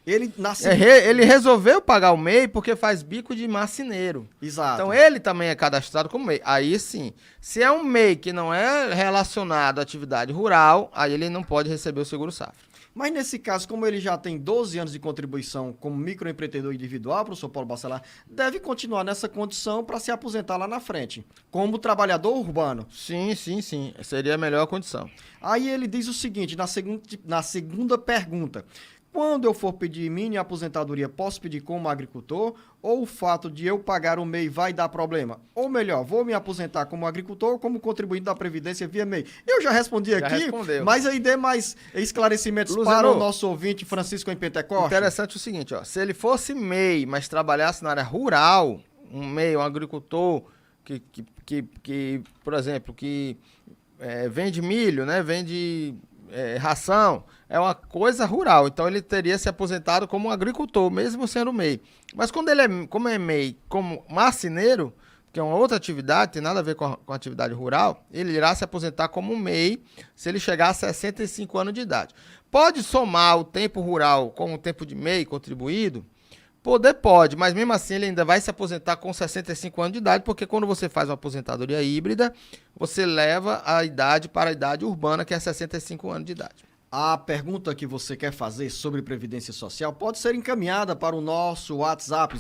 Speaker 4: Ele resolveu pagar o MEI porque faz bico de marceneiro.
Speaker 3: Exato.
Speaker 4: Então ele também é cadastrado como MEI. Aí sim, se é um MEI que não é relacionado à atividade rural, aí ele não pode receber o seguro safra.
Speaker 3: Mas nesse caso, como ele já tem 12 anos de contribuição como microempreendedor individual, professor Paulo Bacelar, deve continuar nessa condição para se aposentar lá na frente, como trabalhador urbano.
Speaker 4: Sim. Seria a melhor condição.
Speaker 3: Aí ele diz o seguinte, na segunda pergunta: quando eu for pedir mini aposentadoria, posso pedir como agricultor? Ou o fato de eu pagar o MEI vai dar problema? Ou melhor, vou me aposentar como agricultor ou como contribuinte da Previdência via MEI? Eu já respondi aqui,
Speaker 4: respondeu.
Speaker 3: Mas aí dê mais esclarecimentos
Speaker 4: Luziano,
Speaker 3: para o nosso ouvinte Francisco em Pentecoste.
Speaker 4: Interessante o seguinte, ó, se ele fosse MEI, mas trabalhasse na área rural, um MEI, um agricultor que por exemplo, que vende milho, né, vende ração, é uma coisa rural, então ele teria se aposentado como um agricultor, mesmo sendo MEI. Mas como é MEI, como marceneiro, que é uma outra atividade, tem nada a ver com a atividade rural, ele irá se aposentar como um MEI se ele chegar a 65 anos de idade. Pode somar o tempo rural com o tempo de MEI contribuído? Pode, mas mesmo assim ele ainda vai se aposentar com 65 anos de idade, porque quando você faz uma aposentadoria híbrida, você leva a idade para a idade urbana, que é 65 anos de idade.
Speaker 3: A pergunta que você quer fazer sobre Previdência Social pode ser encaminhada para o nosso WhatsApp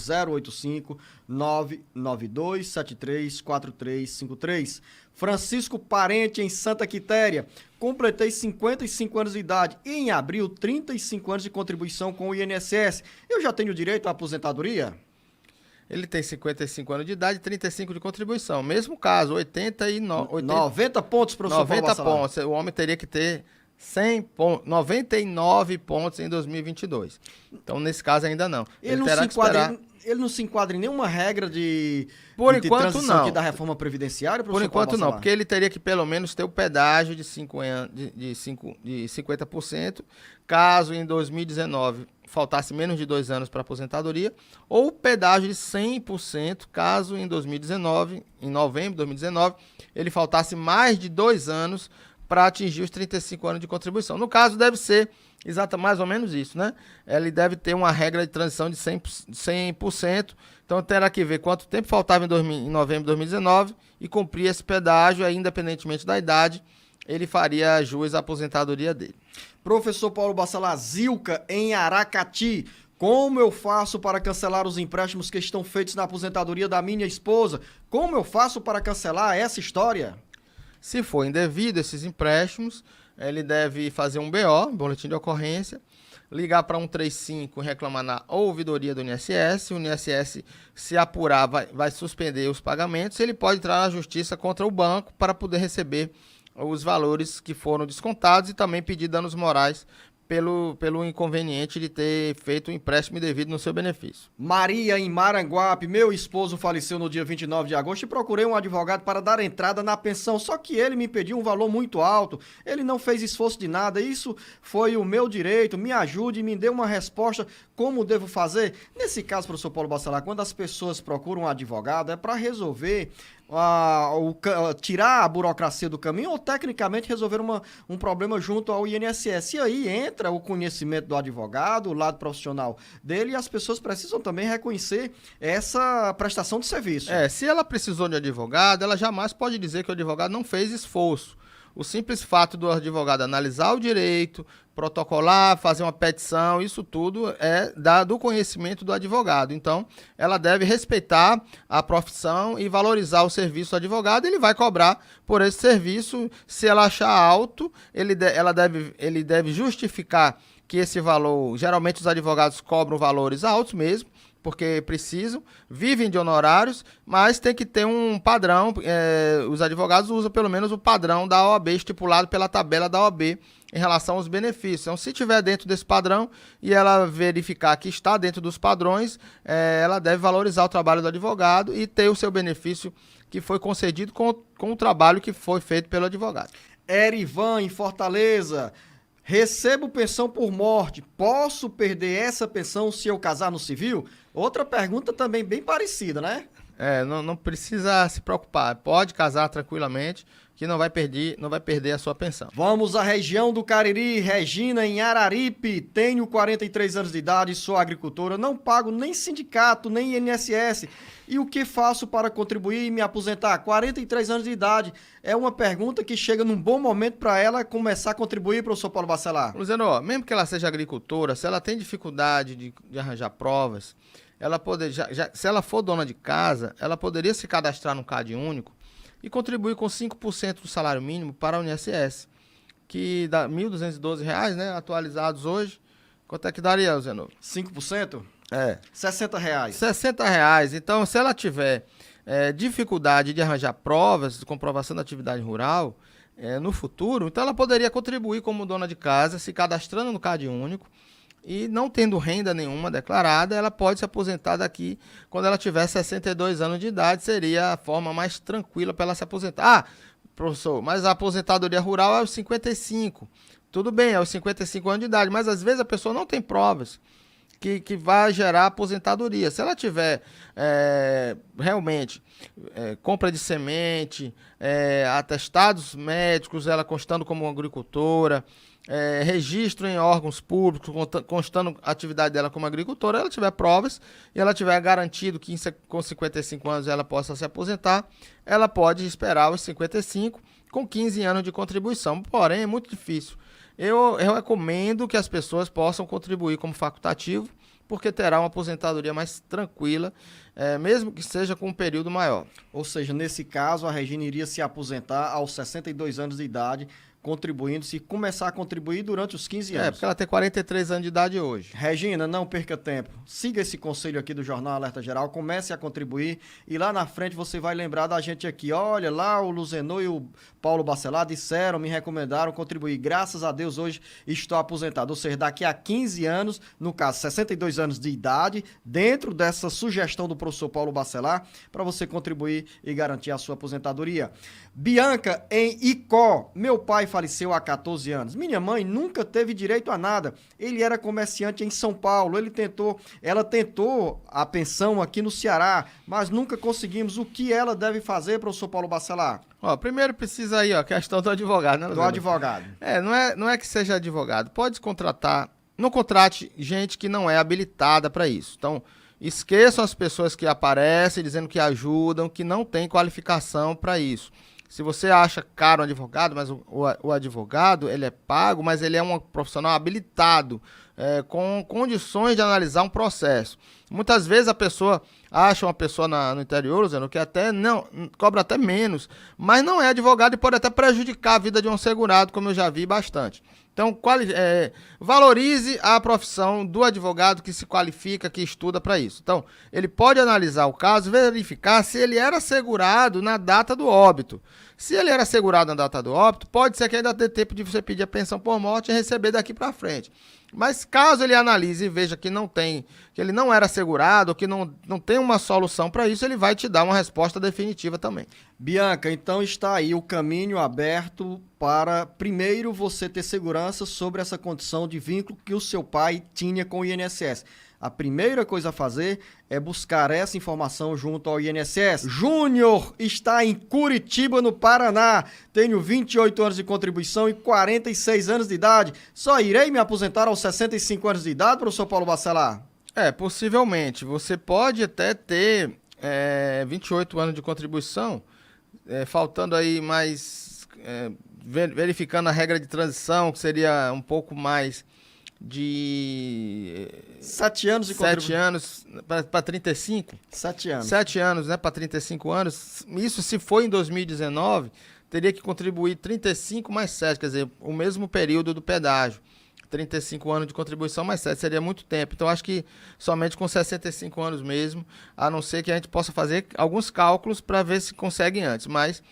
Speaker 3: 085-992734353. Francisco Parente, em Santa Quitéria. Completei 55 anos de idade e em abril 35 anos de contribuição com o INSS. Eu já tenho direito à aposentadoria?
Speaker 4: Ele tem 55 anos de idade e 35 de contribuição. Mesmo caso,
Speaker 3: 90 pontos, professor
Speaker 4: 90 pontos. O homem teria que ter 99 pontos em 2022. Então, nesse caso, ainda não. Ele
Speaker 3: não se enquadra em nenhuma regra de
Speaker 4: transição não.
Speaker 3: Aqui da reforma previdenciária, professor?
Speaker 4: Por enquanto não, porque ele teria que pelo menos ter o pedágio de 50%, caso em 2019 faltasse menos de 2 anos para aposentadoria, ou o pedágio de 100%, caso em 2019, em novembro de 2019, ele faltasse mais de 2 anos para atingir os 35 anos de contribuição. No caso, deve ser mais ou menos isso, né? Ele deve ter uma regra de transição de 100%, então terá que ver quanto tempo faltava em novembro de 2019 e cumprir esse pedágio, aí, independentemente da idade, ele faria jus à aposentadoria dele.
Speaker 3: Professor Paulo Bacelar, Zilca, em Aracati. Como eu faço para cancelar os empréstimos que estão feitos na aposentadoria da minha esposa? Como eu faço para cancelar essa história?
Speaker 4: Se for indevido esses empréstimos, ele deve fazer um BO, boletim de ocorrência, ligar para 135 e reclamar na ouvidoria do INSS. O INSS, se apurar, vai suspender os pagamentos. Ele pode entrar na justiça contra o banco para poder receber os valores que foram descontados e também pedir danos morais pelo inconveniente de ter feito um empréstimo indevido no seu benefício.
Speaker 3: Maria, em Maranguape. Meu esposo faleceu no dia 29 de agosto e procurei um advogado para dar entrada na pensão, só que ele me pediu um valor muito alto. Ele não fez esforço de nada. Isso foi o meu direito. Me ajude, me dê uma resposta. Como devo fazer? Nesse caso, professor Paulo Bacelar, quando as pessoas procuram um advogado, é para resolver tirar a burocracia do caminho ou tecnicamente resolver um problema junto ao INSS. E aí entra o conhecimento do advogado, o lado profissional dele, e as pessoas precisam também reconhecer essa prestação de serviço.
Speaker 4: Se ela precisou de advogado, ela jamais pode dizer que o advogado não fez esforço. O simples fato do advogado analisar o direito, protocolar, fazer uma petição, isso tudo é do conhecimento do advogado. Então, ela deve respeitar a profissão e valorizar o serviço do advogado. Ele vai cobrar por esse serviço. Se ela achar alto, ele deve justificar que esse valor... Geralmente, os advogados cobram valores altos mesmo, porque precisam, vivem de honorários, mas tem que ter um padrão. Os advogados usam pelo menos o padrão da OAB, estipulado pela tabela da OAB em relação aos benefícios. Então, se estiver dentro desse padrão e ela verificar que está dentro dos padrões, ela deve valorizar o trabalho do advogado e ter o seu benefício que foi concedido com o trabalho que foi feito pelo advogado.
Speaker 3: Erivan, em Fortaleza. Recebo pensão por morte. Posso perder essa pensão se eu casar no civil? Outra pergunta também bem parecida, né?
Speaker 4: Não precisa se preocupar. Pode casar tranquilamente, que não vai perder a sua pensão.
Speaker 3: Vamos à região do Cariri. Regina, em Araripe. Tenho 43 anos de idade, sou agricultora, não pago nem sindicato, nem INSS. E o que faço para contribuir e me aposentar? 43 anos de idade. É uma pergunta que chega num bom momento para ela começar a contribuir, professor Paulo Bacelar.
Speaker 4: Luciano, mesmo que ela seja agricultora, se ela tem dificuldade de arranjar provas, ela se ela for dona de casa, ela poderia se cadastrar no CAD único e contribuir com 5% do salário mínimo para o INSS, que dá R$ 1.212, né, atualizados hoje. Quanto é que daria, Luciano?
Speaker 3: 5%?
Speaker 4: É.
Speaker 3: R$60.
Speaker 4: R$60. Então, se ela tiver dificuldade de arranjar provas de comprovação da atividade rural no futuro, então ela poderia contribuir como dona de casa, se cadastrando no CAD único e não tendo renda nenhuma declarada, ela pode se aposentar daqui quando ela tiver 62 anos de idade, seria a forma mais tranquila para ela se aposentar. Ah, professor, mas a aposentadoria rural é aos 55. Tudo bem, é aos 55 anos de idade, mas às vezes a pessoa não tem provas que vai gerar aposentadoria. Se ela tiver realmente compra de semente, atestados médicos, ela constando como agricultora, registro em órgãos públicos, constando a atividade dela como agricultora, ela tiver provas e ela tiver garantido que com 55 anos ela possa se aposentar, ela pode esperar os 55 com 15 anos de contribuição. Porém, é muito difícil. Eu recomendo que as pessoas possam contribuir como facultativo, porque terá uma aposentadoria mais tranquila, mesmo que seja com um período maior.
Speaker 3: Ou seja, nesse caso, a Regina iria se aposentar aos 62 anos de idade, contribuindo, se começar a contribuir durante os 15 anos.
Speaker 4: Porque ela tem 43 anos de idade hoje.
Speaker 3: Regina, não perca tempo. Siga esse conselho aqui do Jornal Alerta Geral, comece a contribuir e lá na frente você vai lembrar da gente aqui. Olha, lá o Luzenor e o Paulo Bacelar disseram, me recomendaram contribuir. Graças a Deus hoje estou aposentado. Ou seja, daqui a 15 anos, no caso 62 anos de idade, dentro dessa sugestão do professor Paulo Bacelar, para você contribuir e garantir a sua aposentadoria. Bianca, em Icó, meu pai faleceu há 14 anos. Minha mãe nunca teve direito a nada. Ele era comerciante em São Paulo. Ela tentou a pensão aqui no Ceará, mas nunca conseguimos. O que ela deve fazer, professor Paulo Bacelar?
Speaker 4: Primeiro precisa aí, a questão do advogado, né?
Speaker 3: Do advogado.
Speaker 4: Não é que seja advogado. Pode contratar, não contrate gente que não é habilitada para isso. Então, esqueçam as pessoas que aparecem dizendo que ajudam, que não tem qualificação para isso. Se você acha caro um advogado, mas o advogado, ele é pago, mas ele é um profissional habilitado, com condições de analisar um processo. Muitas vezes a pessoa acha uma pessoa no interior, dizendo que até não cobra até menos, mas não é advogado e pode até prejudicar a vida de um segurado, como eu já vi bastante. Então, valorize a profissão do advogado que se qualifica, que estuda para isso. Então, ele pode analisar o caso, verificar se ele era segurado na data do óbito. Se ele era segurado na data do óbito, pode ser que ainda dê tempo de você pedir a pensão por morte e receber daqui para frente. Mas caso ele analise e veja que ele não era segurado, que não tem uma solução para isso, ele vai te dar uma resposta definitiva também.
Speaker 3: Bianca, então está aí o caminho aberto para, primeiro, você ter segurança sobre essa condição de vínculo que o seu pai tinha com o INSS. A primeira coisa a fazer é buscar essa informação junto ao INSS. Júnior está em Curitiba, no Paraná. Tenho 28 anos de contribuição e 46 anos de idade. Só irei me aposentar aos 65 anos de idade, professor Paulo Bacelar?
Speaker 4: Possivelmente. Você pode até ter 28 anos de contribuição, faltando aí mais, verificando a regra de transição, que seria um pouco mais de
Speaker 3: 7 anos de
Speaker 4: contribuição. 7 anos para 35?
Speaker 3: 7 anos.
Speaker 4: 7 anos, né, para 35 anos. Isso, se for em 2019, teria que contribuir 35 mais 7, quer dizer, o mesmo período do pedágio. 35 anos de contribuição mais 7 seria muito tempo. Então, acho que somente com 65 anos mesmo, a não ser que a gente possa fazer alguns cálculos para ver se consegue antes. Mas,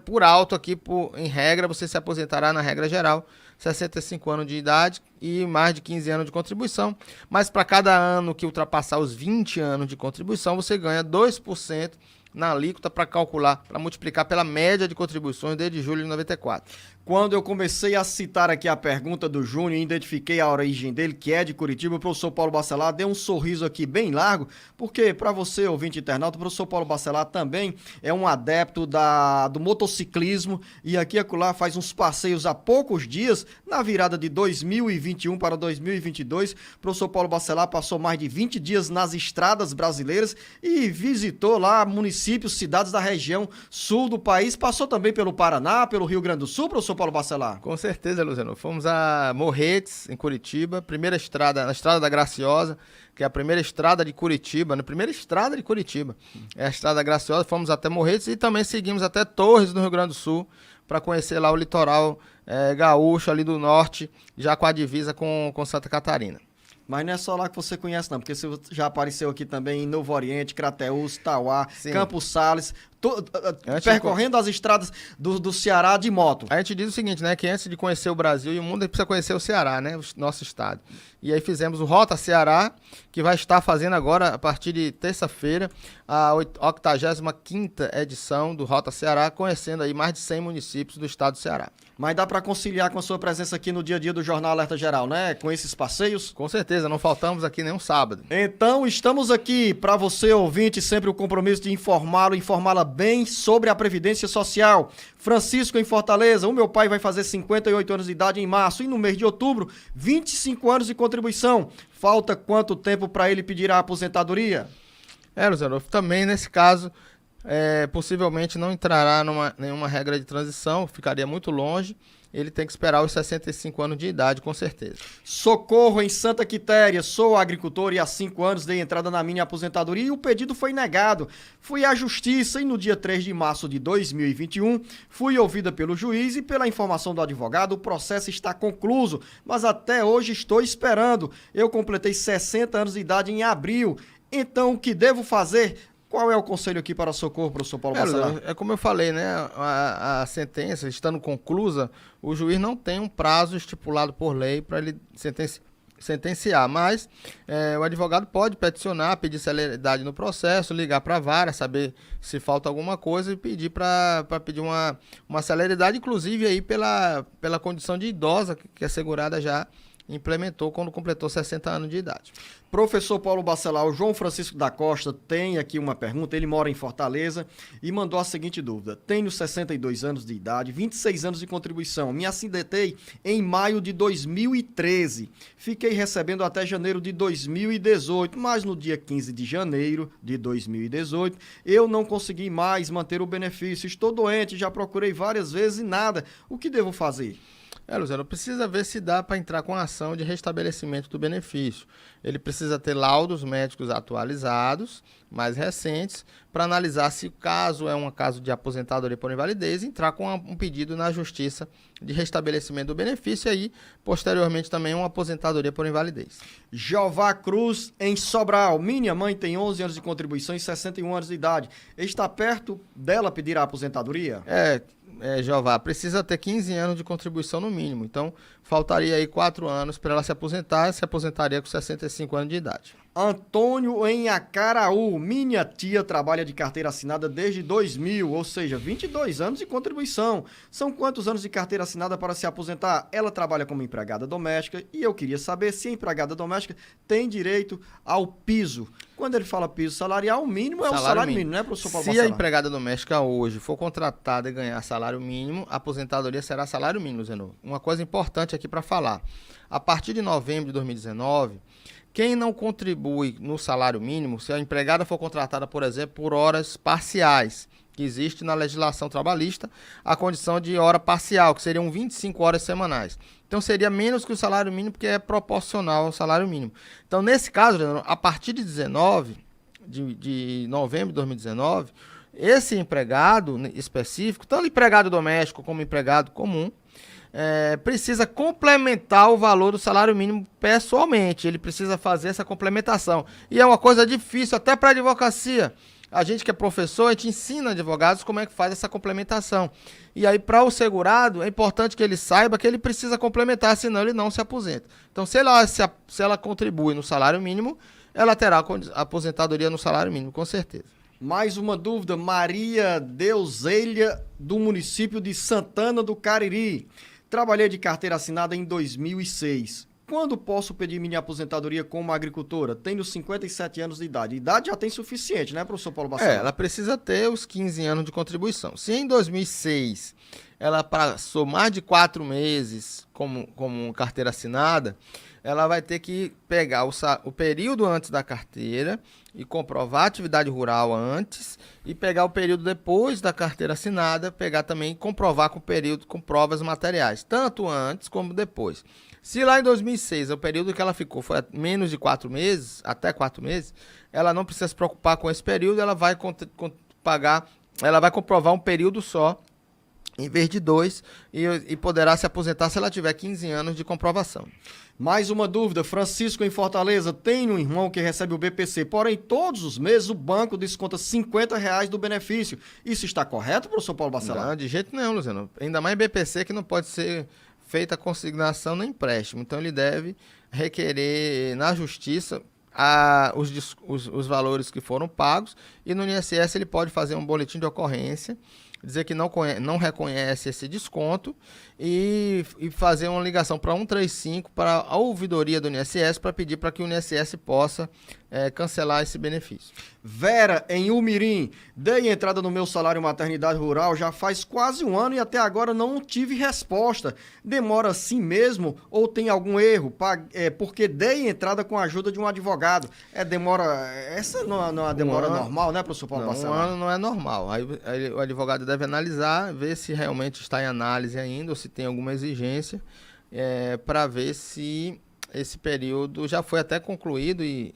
Speaker 4: por alto aqui, em regra, você se aposentará na regra geral, 65 anos de idade e mais de 15 anos de contribuição. Mas para cada ano que ultrapassar os 20 anos de contribuição, você ganha 2% na alíquota para calcular, para multiplicar pela média de contribuições desde julho de 94.
Speaker 3: Quando eu comecei a citar aqui a pergunta do Júnior e identifiquei a origem dele, que é de Curitiba, o professor Paulo Bacelar deu um sorriso aqui bem largo, porque para você, ouvinte internauta, o professor Paulo Bacelar também é um adepto do motociclismo e aqui e acolá faz uns passeios há poucos dias, na virada de 2021 para 2022. O professor Paulo Bacelar passou mais de 20 dias nas estradas brasileiras e visitou lá municípios, cidades da região sul do país, passou também pelo Paraná, pelo Rio Grande do Sul, professor Paulo Bacelar?
Speaker 4: Com certeza, Luciano. Fomos a Morretes, em Curitiba, primeira estrada, na Estrada da Graciosa, que é a primeira estrada de Curitiba, é a Estrada da Graciosa, fomos até Morretes e também seguimos até Torres, no Rio Grande do Sul, para conhecer lá o litoral gaúcho ali do norte, já com a divisa com Santa Catarina.
Speaker 3: Mas não é só lá que você conhece, não, porque você já apareceu aqui também em Novo Oriente, Crateús, Tauá, sim, Campos Sales, percorrendo as estradas do Ceará de moto.
Speaker 4: A gente diz o seguinte, né, que antes de conhecer o Brasil e o mundo, a gente precisa conhecer o Ceará, né, o nosso estado. E aí fizemos o Rota Ceará, que vai estar fazendo agora, a partir de terça-feira, a 85ª edição do Rota Ceará, conhecendo aí mais de 100 municípios do estado do Ceará.
Speaker 3: Mas dá para conciliar com a sua presença aqui no dia a dia do Jornal Alerta Geral, né? Com esses passeios?
Speaker 4: Com certeza, não faltamos aqui nenhum sábado.
Speaker 3: Então, estamos aqui para você, ouvinte, sempre o compromisso de informá-la bem sobre a Previdência Social. Francisco, em Fortaleza, o meu pai vai fazer 58 anos de idade em março e no mês de outubro, 25 anos de contribuição. Falta quanto tempo para ele pedir a aposentadoria?
Speaker 4: Luciano, também nesse caso... possivelmente não entrará nenhuma regra de transição, ficaria muito longe, ele tem que esperar os 65 anos de idade, com certeza.
Speaker 3: Socorro, em Santa Quitéria, sou agricultor e há 5 anos dei entrada na minha aposentadoria e o pedido foi negado. Fui à justiça e no dia 3 de março de 2021 fui ouvida pelo juiz e pela informação do advogado o processo está concluso, mas até hoje estou esperando. Eu completei 60 anos de idade em abril, então o que devo fazer? Qual é o conselho aqui para Socorro, professor Paulo Bacelar?
Speaker 4: É como eu falei, né? A sentença, estando conclusa, o juiz não tem um prazo estipulado por lei para ele sentenciar, mas o advogado pode peticionar, pedir celeridade no processo, ligar para a vara, saber se falta alguma coisa e pedir para pedir uma celeridade, inclusive aí pela condição de idosa que a segurada já implementou quando completou 60 anos de idade.
Speaker 3: Professor Paulo Bacelar, o João Francisco da Costa tem aqui uma pergunta, ele mora em Fortaleza e mandou a seguinte dúvida: tenho 62 anos de idade, 26 anos de contribuição, me acidentei em maio de 2013, fiquei recebendo até janeiro de 2018, mas no dia 15 de janeiro de 2018 eu não consegui mais manter o benefício, estou doente, já procurei várias vezes e nada, o que devo fazer?
Speaker 4: Luciano, precisa ver se dá para entrar com a ação de restabelecimento do benefício. Ele precisa ter laudos médicos atualizados, mais recentes, para analisar se o caso é um caso de aposentadoria por invalidez, entrar com um pedido na justiça de restabelecimento do benefício e aí, posteriormente, também uma aposentadoria por invalidez.
Speaker 3: Jeová Cruz, em Sobral. Minha mãe tem 11 anos de contribuição e 61 anos de idade. Está perto dela pedir a aposentadoria?
Speaker 4: Jeová, precisa ter 15 anos de contribuição no mínimo. Então, faltaria aí 4 anos para ela se aposentar e se aposentaria com 65 anos de idade.
Speaker 3: Antônio, em Acaraú. Minha tia trabalha de carteira assinada desde 2000, ou seja, 22 anos de contribuição. São quantos anos de carteira assinada para se aposentar? Ela trabalha como empregada doméstica e eu queria saber se a empregada doméstica tem direito ao piso. Quando ele fala piso salarial, o mínimo é o salário mínimo, né, professor Paulo Bacelar?
Speaker 4: Se a empregada doméstica hoje for contratada e ganhar salário mínimo, a aposentadoria será salário mínimo, Zenô. Uma coisa importante aqui para falar. A partir de novembro de 2019, quem não contribui no salário mínimo, se a empregada for contratada, por exemplo, por horas parciais, que existe na legislação trabalhista, a condição de hora parcial, que seriam 25 horas semanais. Então, seria menos que o salário mínimo, porque é proporcional ao salário mínimo. Então, nesse caso, a partir de novembro de 2019, esse empregado específico, tanto empregado doméstico como empregado comum, precisa complementar o valor do salário mínimo pessoalmente. Ele precisa fazer essa complementação. E é uma coisa difícil até para a advocacia. A gente que é professor, a gente ensina advogados como é que faz essa complementação. E aí, para o segurado, é importante que ele saiba que ele precisa complementar, senão ele não se aposenta. Então, se ela contribui no salário mínimo, ela terá a aposentadoria no salário mínimo, com certeza.
Speaker 3: Mais uma dúvida, Maria Deuselha, do município de Santana do Cariri. Trabalhei de carteira assinada em 2006. Quando posso pedir minha aposentadoria como agricultora? Tenho 57 anos de idade. Idade já tem suficiente, né, professor Paulo Bacelar?
Speaker 4: Ela precisa ter os 15 anos de contribuição. Se em 2006 ela passou mais de 4 meses como carteira assinada, ela vai ter que pegar o período antes da carteira e comprovar a atividade rural antes, e pegar o período depois da carteira assinada, pegar também e comprovar com o período com provas materiais, tanto antes como depois. Se lá em 2006, o período que ela ficou foi menos de 4 meses, até 4 meses, ela não precisa se preocupar com esse período, ela vai ela vai comprovar um período só, em vez de 2, e poderá se aposentar se ela tiver 15 anos de comprovação.
Speaker 3: Mais uma dúvida, Francisco em Fortaleza, tem um irmão que recebe o BPC, porém todos os meses o banco desconta R$50 do benefício. Isso está correto, professor Paulo Bacelar?
Speaker 4: Não, de jeito nenhum, Luciano. Ainda mais BPC, que não pode ser feita a consignação nem empréstimo. Então ele deve requerer na justiça os valores que foram pagos, e no INSS ele pode fazer um boletim de ocorrência, dizer que não reconhece esse desconto e fazer uma ligação para 135 para a ouvidoria do INSS para pedir para que o INSS possa cancelar esse benefício.
Speaker 3: Vera, em Umirim, dei entrada no meu salário maternidade rural já faz quase um ano e até agora não tive resposta. Demora assim mesmo ou tem algum erro? Porque dei entrada com a ajuda de um advogado. Essa não é uma demora normal, né, professor Paulo Bacelar?
Speaker 4: Um ano não é normal. Aí o advogado deve analisar, ver se realmente está em análise ainda ou se tem alguma exigência, para ver se esse período já foi até concluído e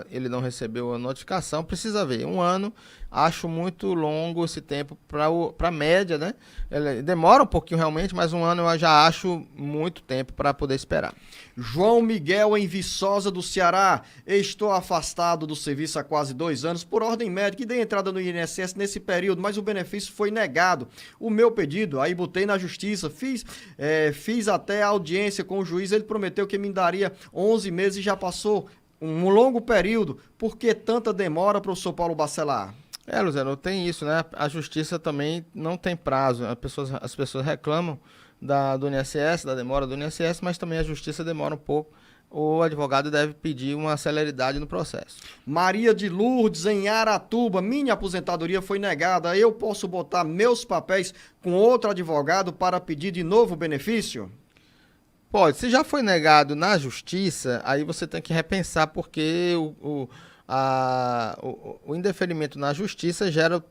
Speaker 4: ele não recebeu a notificação. Precisa ver. Um ano, acho muito longo esse tempo para a média, né? Ele demora um pouquinho realmente, mas um ano eu já acho muito tempo para poder esperar.
Speaker 3: João Miguel, em Viçosa do Ceará. Estou afastado do serviço há quase 2 anos por ordem médica e dei entrada no INSS nesse período, mas o benefício foi negado. O meu pedido, aí botei na justiça, fiz até a audiência com o juiz, ele prometeu que me daria 11 meses e já passou um longo período. Por que tanta demora, professor Paulo Bacelar?
Speaker 4: Luciano, tem isso, né? A justiça também não tem prazo. As pessoas reclamam do INSS, da demora do INSS, mas também a justiça demora um pouco. O advogado deve pedir uma celeridade no processo.
Speaker 3: Maria de Lourdes, em Aratuba, minha aposentadoria foi negada. Eu posso botar meus papéis com outro advogado para pedir de novo benefício?
Speaker 4: Pode. Se já foi negado na justiça, aí você tem que repensar, porque o indeferimento na justiça gera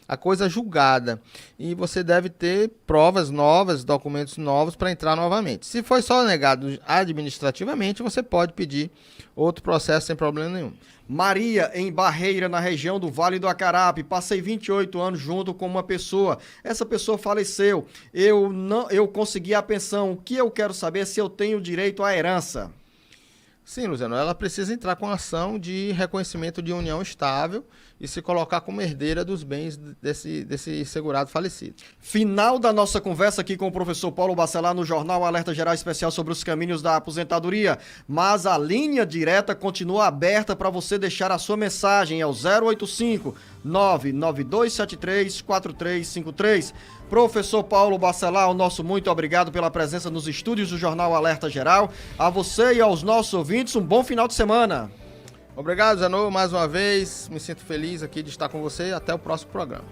Speaker 4: a coisa julgada, e você deve ter provas novas, documentos novos para entrar novamente. Se foi só negado administrativamente, você pode pedir outro processo sem problema nenhum.
Speaker 3: Maria, em Barreira, na região do Vale do Acarape, passei 28 anos junto com uma pessoa. Essa pessoa faleceu. Eu consegui a pensão. O que eu quero saber é se eu tenho direito à herança.
Speaker 4: Sim, Luciano, ela precisa entrar com ação de reconhecimento de união estável e se colocar como herdeira dos bens desse segurado falecido.
Speaker 3: Final da nossa conversa aqui com o professor Paulo Bacelar no Jornal Alerta Geral Especial sobre os caminhos da aposentadoria. Mas a linha direta continua aberta para você deixar a sua mensagem. É o 085 99273 4353. Professor Paulo Bacelar, o nosso muito obrigado pela presença nos estúdios do Jornal Alerta Geral. A você e aos nossos ouvintes, um bom final de semana.
Speaker 4: Obrigado, Zanô, mais uma vez. Me sinto feliz aqui de estar com você. Até o próximo programa.